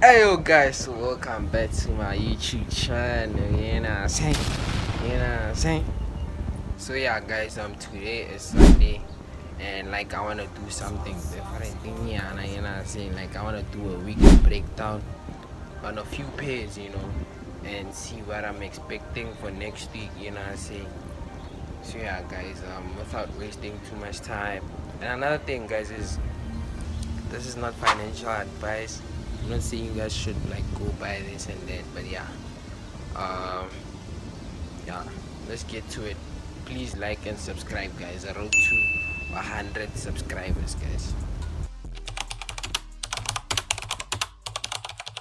Hey yo guys, so welcome back to my YouTube channel. You know what I'm saying? So yeah guys, today is Sunday and like I wanna do something different in here, and you know what I'm saying? Like I wanna do a weekly breakdown on a few pairs, and see what I'm expecting for next week, you know what I'm saying? So yeah guys, without wasting too much time. And another thing guys is this is not financial advice. I'm not saying you guys should like go buy this and that, but yeah, let's get to it. Please like and subscribe guys. I road to 100 subscribers guys.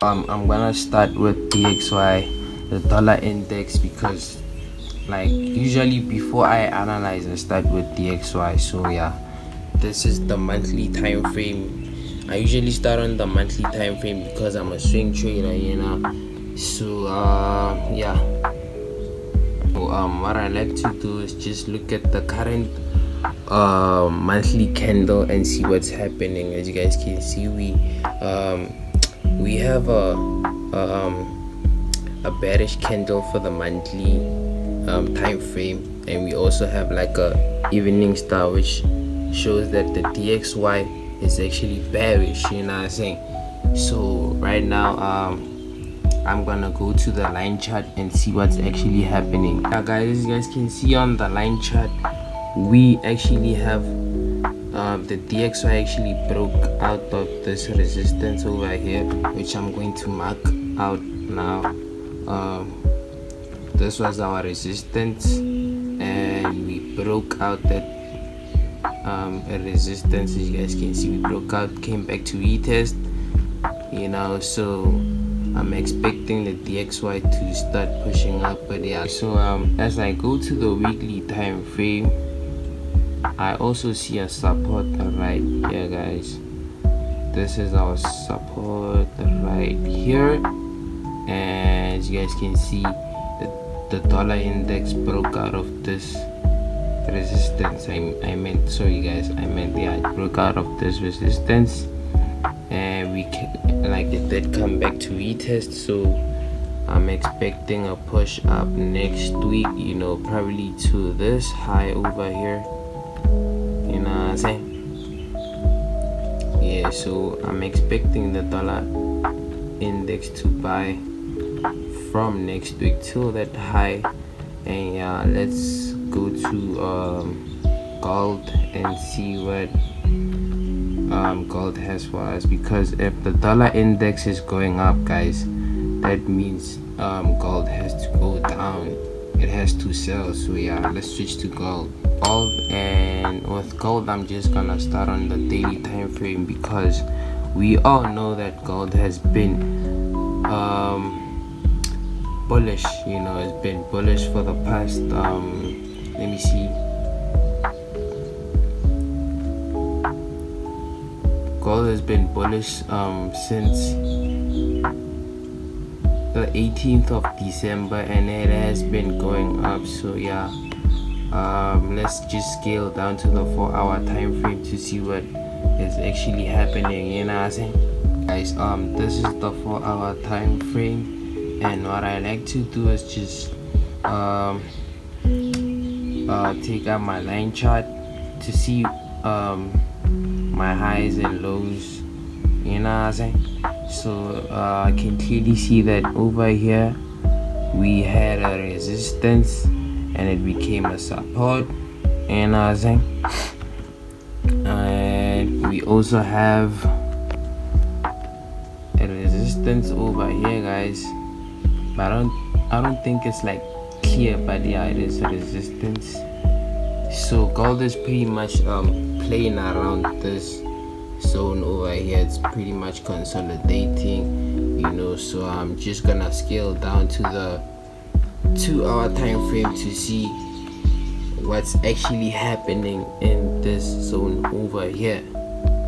I'm gonna start with DXY, the dollar index, because like usually before I analyze I start with DXY. So yeah, this is the monthly time frame. I usually start on the monthly time frame because I'm a swing trader, so yeah. So, what I like to do is just look at the current monthly candle and see what's happening. As you guys can see, we have a bearish candle for the monthly time frame, and we also have like a evening star which shows that the DXY is actually bearish, you know what I'm saying? So right now I'm gonna go to the line chart and see what's actually happening. Now guys, as you guys can see on the line chart, we actually have the DXY actually broke out of this resistance over here, which I'm going to mark out now. This was our resistance and we broke out that a resistance. As you guys can see, we broke out, came back to retest, so I'm expecting the DXY to start pushing up. But yeah, so as I go to the weekly time frame, I also see a support right here guys. This is our support right here, and as you guys can see, the dollar index broke out of this resistance. I meant it broke out of this resistance, and it did come back to retest. So I'm expecting a push up next week, probably to this high over here, you know what I'm saying? Yeah, so I'm expecting the dollar index to buy from next week till that high. And yeah, let's go to gold and see what gold has for us, because if the dollar index is going up guys, that means gold has to go down, it has to sell. So yeah, let's switch to gold. And with gold, I'm just gonna start on the daily time frame, because we all know that gold has been bullish. It's been bullish for the past let me see, gold has been bullish since the 18th of December, and it has been going up. So yeah, let's just scale down to the 4-hour time frame to see what is actually happening, you know what I'm saying guys? This is the 4-hour time frame, and what I like to do is just take out my line chart to see my highs and lows, you know what I'm saying? So I can clearly see that over here we had a resistance and it became a support, you know what I'm saying? And we also have a resistance over here guys, but I don't think it's like clear, but yeah, it is a resistance. So gold is pretty much playing around this zone over here. It's pretty much consolidating, so I'm just gonna scale down to the 2-hour time frame to see what's actually happening in this zone over here.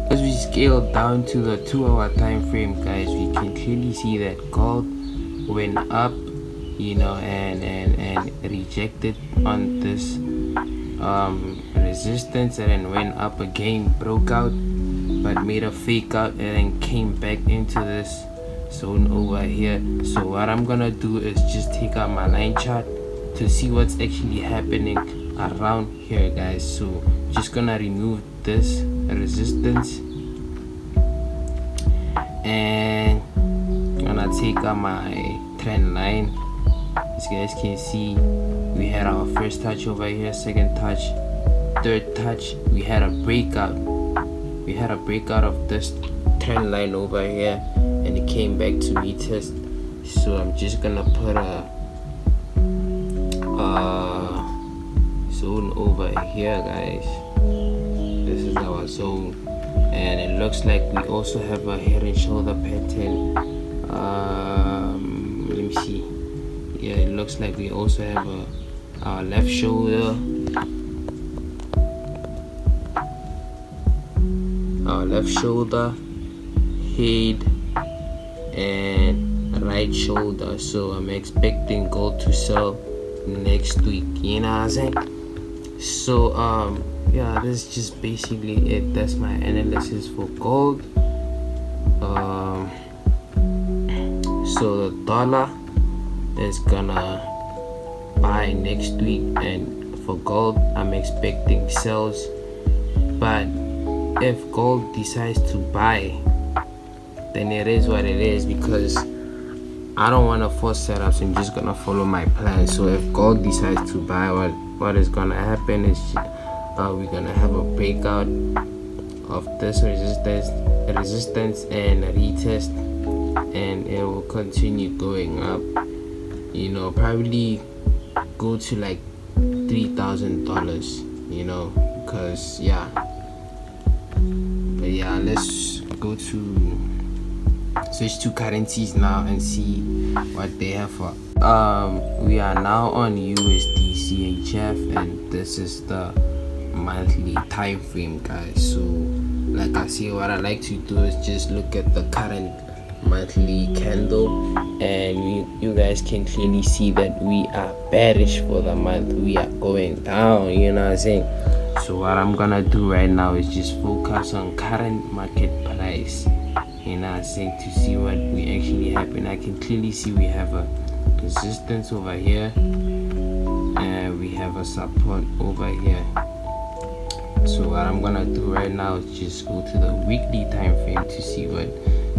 As we scale down to the 2-hour time frame guys, we can clearly see that gold went up, and rejected on this resistance, and then went up again, broke out, but made a fake out, and then came back into this zone over here. So what I'm gonna do is just take out my line chart to see what's actually happening around here, guys. So just gonna remove this resistance and gonna take out my trend line. As you guys can see, we had our first touch over here, second touch, third touch. We had a breakout of this trend line over here, and it came back to retest. So I'm just gonna put a zone over here, guys. This is our zone, and it looks like we also have a head and shoulder pattern. Let me see. Yeah, it looks like we also have our left shoulder, head, and right shoulder. So I'm expecting gold to sell next week, you know what I'm saying? So yeah, this is just basically it. That's my analysis for gold. So the dollar is gonna buy next week, and for gold I'm expecting sells. But if gold decides to buy, then it is what it is, because I don't want to force setups. I'm just gonna follow my plan. So if gold decides to buy, what is gonna happen is we're gonna have a breakout of this resistance and a retest, and it will continue going up, you know, probably go to like $3,000, you know, because yeah. But yeah, let's go to switch to currencies now and see what they have for. We are now on USDCHF, and this is the monthly time frame, guys. So like I say, what I like to do is just look at the current monthly candle, and you guys can clearly see that we are bearish for the month. We are going down, you know what I'm saying? So what I'm gonna do right now is just focus on current market price, you know what I'm saying, to see what we actually happen. I can clearly see we have a resistance over here, and we have a support over here. So what I'm gonna do right now is just go to the weekly time frame to see what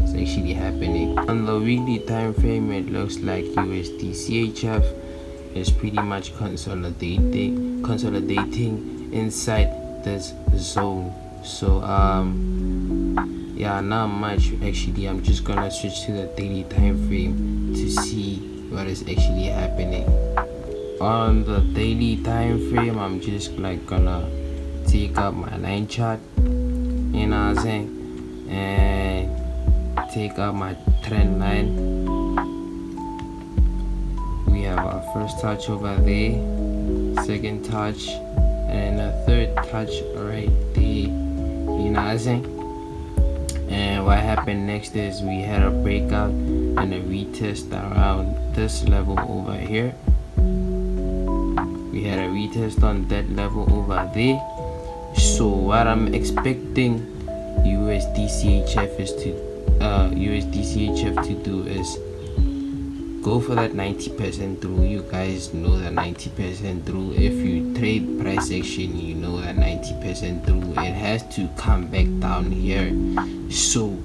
is actually happening. On the weekly time frame, it looks like USDCHF is pretty much consolidating inside this zone. So yeah, not much actually. I'm just gonna switch to the daily time frame to see what is actually happening. On the daily time frame, I'm just like gonna take up my line chart, you know what I'm saying, and take up my trend line. We have our first touch over there, second touch, and a third touch right there, you know what I'm saying. And what happened next is we had a breakout and a retest around this level over here. We had a retest on that level over there. So what I'm expecting USDCHF to do is go for that 90% through. You guys know that 90% through. If you trade price action, you know that 90% through. It has to come back down here. So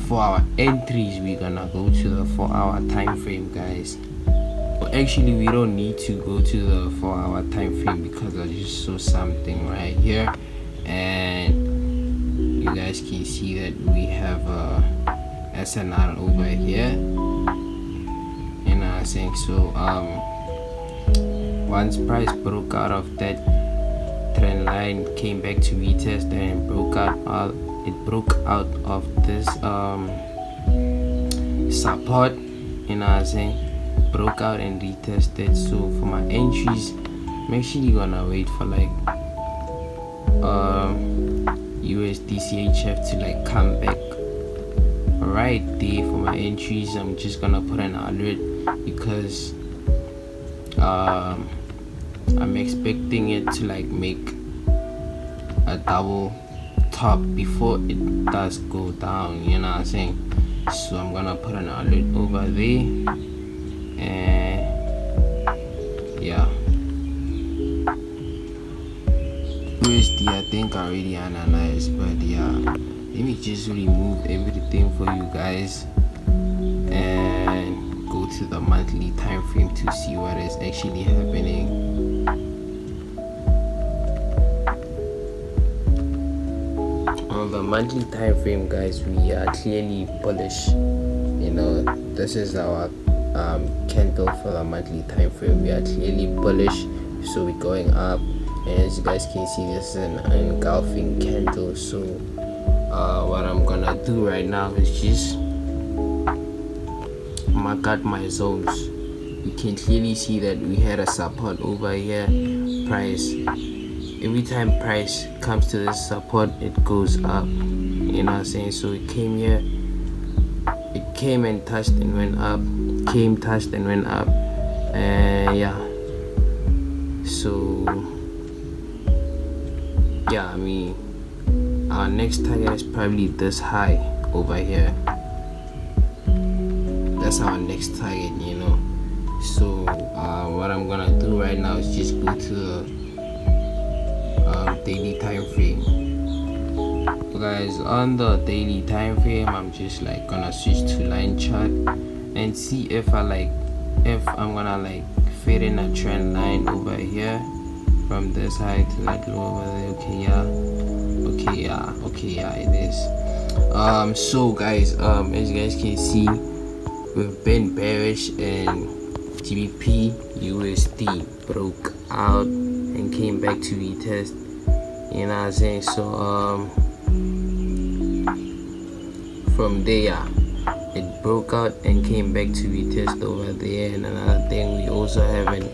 for our entries, we're gonna go to the 4-hour time frame, guys. Well, actually, we don't need to go to the 4-hour time frame because I just saw something right here, and you guys can see that we have a SNR over here, you know what I'm saying. So once price broke out of that trend line, came back to retest, and broke out of this support, you know what I'm saying, broke out and retested. So for my entries, I'm actually gonna wait for like USDCHF to like come back right there. For my entries, I'm just gonna put an alert because I'm expecting it to like make a double top before it does go down, you know what I'm saying. So I'm gonna put an alert over there, and yeah, USD I think I already analyzed, but yeah, let me just remove everything for you guys and go to the monthly time frame to see what is actually happening. On the monthly time frame, guys, we are clearly bullish. You know, this is our candle for the monthly time frame. We are clearly bullish, so we're going up, and as you guys can see, this is an engulfing candle. So what I'm gonna do right now is just mark out my zones. You can clearly see that we had a support over here. Price, every time price comes to this support, it goes up. You know what I'm saying? So it came here, it came and touched and went up, came, touched and went up, and yeah. So yeah, I mean, our next target is probably this high over here. That's our next target, you know. So what I'm gonna do right now is just go to the daily time frame. So guys, on the daily time frame, I'm just like gonna switch to line chart and see if I'm gonna like fit in a trend line over here from this high to that low over there. Okay, yeah, it is. So guys, as you guys can see, we've been bearish, and GBPUSD broke out and came back to retest. You know what I'm saying? So from there, it broke out and came back to retest over there. And another thing, we also have an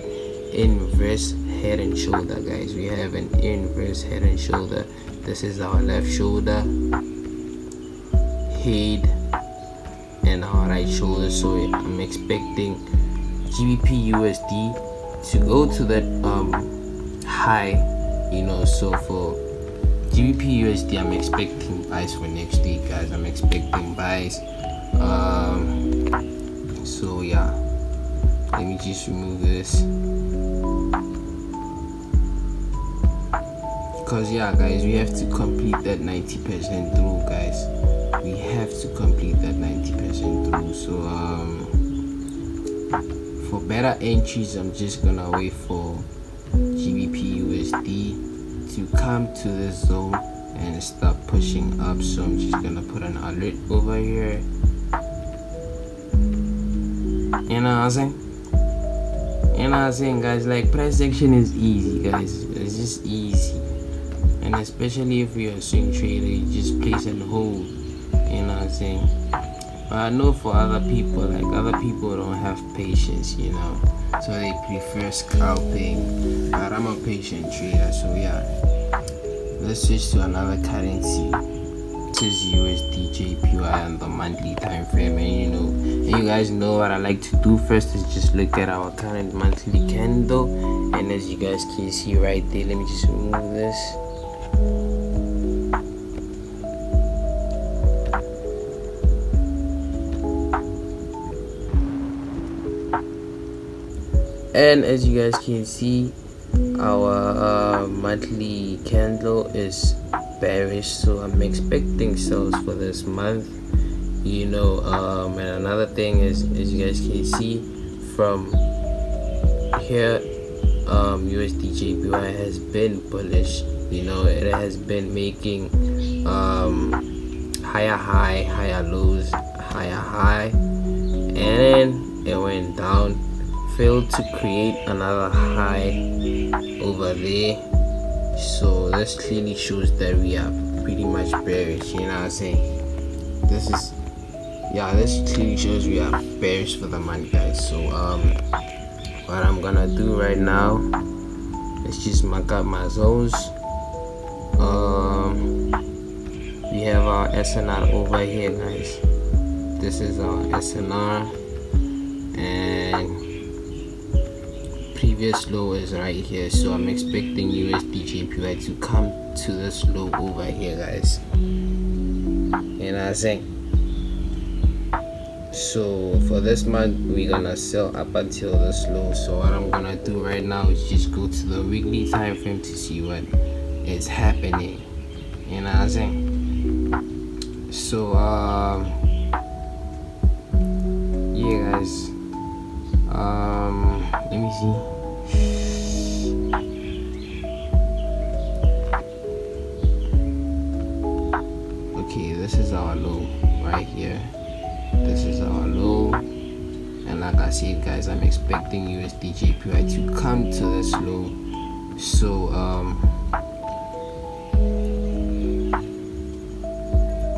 inverse head and shoulder, guys. We have an inverse head and shoulder. This is our left shoulder, head, and our right shoulder. So I'm expecting GBPUSD to go to that high, you know. So for GBPUSD, I'm expecting buys for next week, guys. I'm expecting buys. So yeah, let me just remove this, because yeah, guys, we have to complete that 90% through, guys. We have to complete that 90% through. So for better entries, I'm just gonna wait for GBPUSD to come to this zone and start pushing up. So I'm just gonna put an alert over here. You know what I'm saying? You know what I'm saying, guys? Like, price action is easy, guys. It's just easy, and especially if you're a swing trader, you just place and hold. You know what I'm saying? But I know for other people, like, other people don't have patience, you know, so they prefer scalping. But I'm a patient trader, so yeah. Let's switch to another currency. This is USDJPY on the monthly time frame, and you guys know what I like to do first is just look at our current monthly candle. And as you guys can see right there, let me just remove this. And as you guys can see, our monthly candle is bearish, so I'm expecting sales for this month, you know. And another thing is, as you guys can see from here, USDJPY has been bullish, you know. It has been making higher high, higher lows, higher high, and then it went down, failed to create another high over there. So this clearly shows that we are pretty much bearish, you know what I'm saying? This clearly shows we are bearish for the month, guys. So what I'm gonna do right now is just mark up my zones. We have our SNR over here, guys. This is our SNR, and previous low is right here. So I'm expecting USDJPY to come to this low over here, guys. You know what I'm saying? So for this month we're gonna sell up until this low. So what I'm gonna do right now is just go to the weekly time frame to see what is happening. You know what I'm saying? So yeah guys, let me see. Okay, this is our low right here. This is our low, and like I said guys, I'm expecting USDJPY to come to this low. So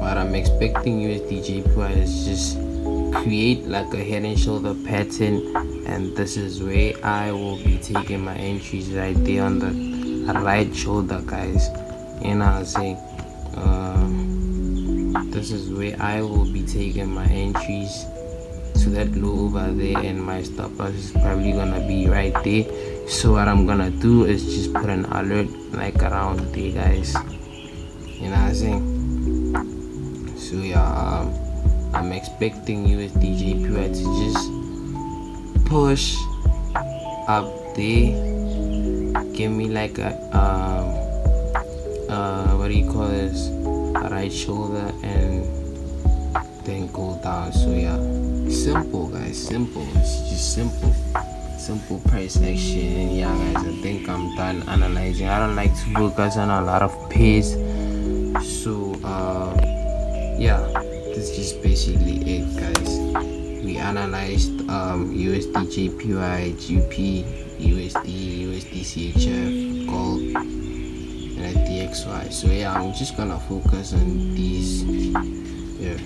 what I'm expecting USDJPY is just create like a head and shoulder pattern, and this is where I will be taking my entries right there on the right shoulder guys. You know what I'm saying? This is where I will be taking my entries to that low over there, and my stop loss is probably gonna be right there. So what I'm gonna do is just put an alert like around there guys. You know what I'm saying? So yeah, I'm expecting USDJPY to just push up there, give me like a what do you call this, a right shoulder, and then go down. So yeah, simple guys, simple. It's just simple price action. And yeah guys, I think I'm done analyzing. I don't like to focus on a lot of pairs. So yeah, this is just basically it guys. We analyzed USDJPY, GP, USD, USDCHF, gold, and DXY. So yeah, I'm just gonna focus on these. Yeah.